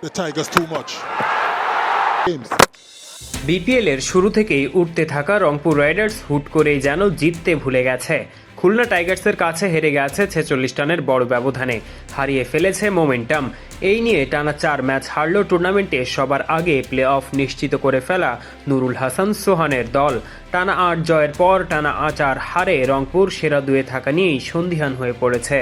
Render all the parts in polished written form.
the Tigers too much. Games. BPL এর শুরু থেকেই উঠতে থাকা রংপুর রাইডার্স হুট করেই যেন জিততে ভুলে গেছে। খুলনা টাইগার্সের কাছে হেরে গেছে 46 রানের বড় ব্যবধানে, হারিয়ে ফেলেছে মোমেন্টাম। এই নিয়ে টানা 4 ম্যাচ হারল টুর্নামেন্টে সবার আগে প্লে অফ নিশ্চিত করে ফেলা নুরুল হাসান সোহানের দল। টানা 8 জয়ের পর টানা 4 হারে রংপুর সেরা দুয়ে থাকা নিয়েই সন্দিহান হয়ে পড়েছে।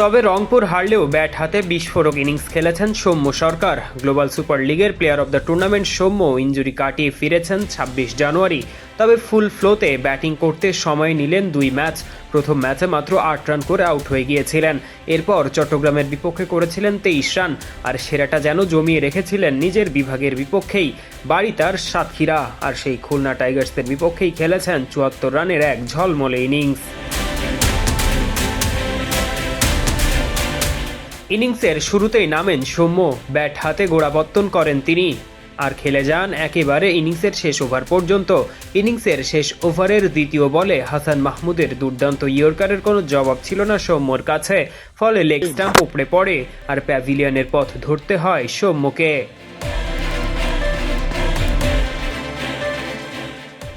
তবে রংপুর হারলেও ব্যাট হাতে বিস্ফোরক ইনিংস খেলেছেন সৌম্য সরকার। গ্লোবাল সুপার লিগের player of the tournament Soumya injury কাটিয়ে ফিরেছেন 26 জানুয়ারি। তবে ফুল ফ্লোতে ব্যাটিং করতে সময় নিলেন 2 ম্যাচ। প্রথম ম্যাচে মাত্র 8 রান করে আউট হয়ে গিয়েছিলেন। এরপর চট্টগ্রামের বিপক্ষে করেছিলেন 23 রান। আর সেরাটা যেন জমিয়ে রেখেছিলেন নিজের বিভাগের বিপক্ষেই, বাড়ি তার সাতক্ষীরা। আর সেই খুলনা টাইগার্সের বিপক্ষেই খেলেছেন 74 রানের এক ঝলমলে ইনিংস। ইনিংসের শুরুতেই নামেন সৌম্য, ব্যাট হাতে গোড়াপত্তন করেন তিনি, আর খেলে যান একেবারে ইনিংসের শেষ ওভার পর্যন্ত। ইনিংসের শেষ ওভারের দ্বিতীয় বলে হাসান মাহমুদের দুর্দান্ত ইয়র্কারের কোনো জবাব ছিল না সৌম্যর কাছে। ফলে লেগ স্টাম্প উপড়ে পড়ে আর প্যাভিলিয়নের পথ ধরতে হয় সৌম্যকে।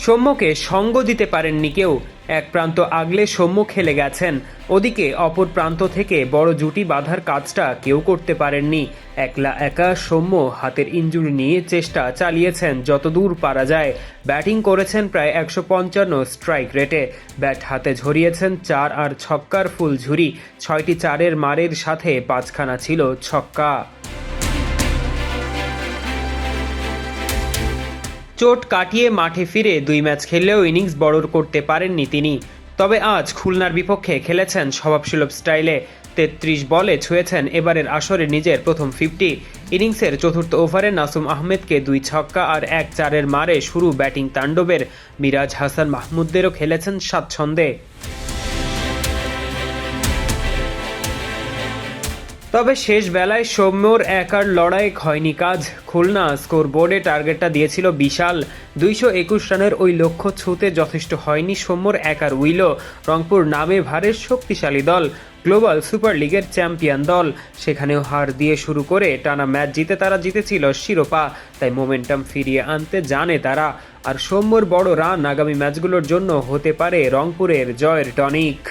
সৌম্যকে সঙ্গ দিতে পারেননি কেউ। এক প্রান্ত আগলে সৌম্য খেলে গেছেন, ওদিকে অপর প্রান্ত থেকে বড় জুটি বাঁধার কাজটা কেউ করতে পারেননি। একলা একা সৌম্য হাতের ইনজুরি নিয়ে চেষ্টা চালিয়েছেন যতদূর পারা যায়। ব্যাটিং করেছেন প্রায় 155 স্ট্রাইক রেটে। ব্যাট হাতে ঝরিয়েছেন 4 আর ছক্কার ফুল ঝুরি। 6টি 4-এর মারের সাথে 5খানা ছিল ছক্কা। চোট কাটিয়ে মাঠে ফিরে 2 ম্যাচ খেললেও ইনিংস বড় করতে পারেননি তিনি। তবে আজ খুলনার বিপক্ষে খেলেছেন স্বভাবসুলভ স্টাইলে। 33 বলে ছুঁয়েছেন এবারের আসরে নিজের প্রথম 50। ইনিংসের চতুর্থ ওভারে নাসুম আহমেদকে 2 ছক্কা আর 1 4-এর মারে শুরু ব্যাটিং তাণ্ডবের। মিরাজ হাসান মাহমুদদেরও খেলেছেন স্বাচ্ছন্দ্যে। তবে শেষ বেলায় সৌম্যর একার লড়াই হয়নি কাজ। খুলনা স্কোর বোর্ডে টার্গেটটা দিয়েছিল বিশাল। 221 রানের ওই লক্ষ্য ছুঁতে যথেষ্ট হয়নি সৌম্যর একার উইলও। রংপুর নামে ভারের শক্তিশালী দল, গ্লোবাল সুপার লিগের চ্যাম্পিয়ন দল। সেখানেও হার দিয়ে শুরু করে টানা ম্যাচ জিতে তারা জিতেছিল শিরোপা। তাই মোমেন্টাম ফিরিয়ে আনতে জানে তারা। আর সৌম্যর বড় রান আগামী ম্যাচগুলোর জন্য হতে পারে রংপুরের জয়ের টনিক।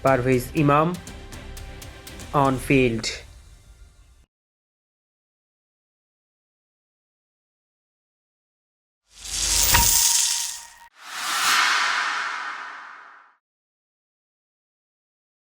পারভেজ ইমাম, অন ফিল্ড।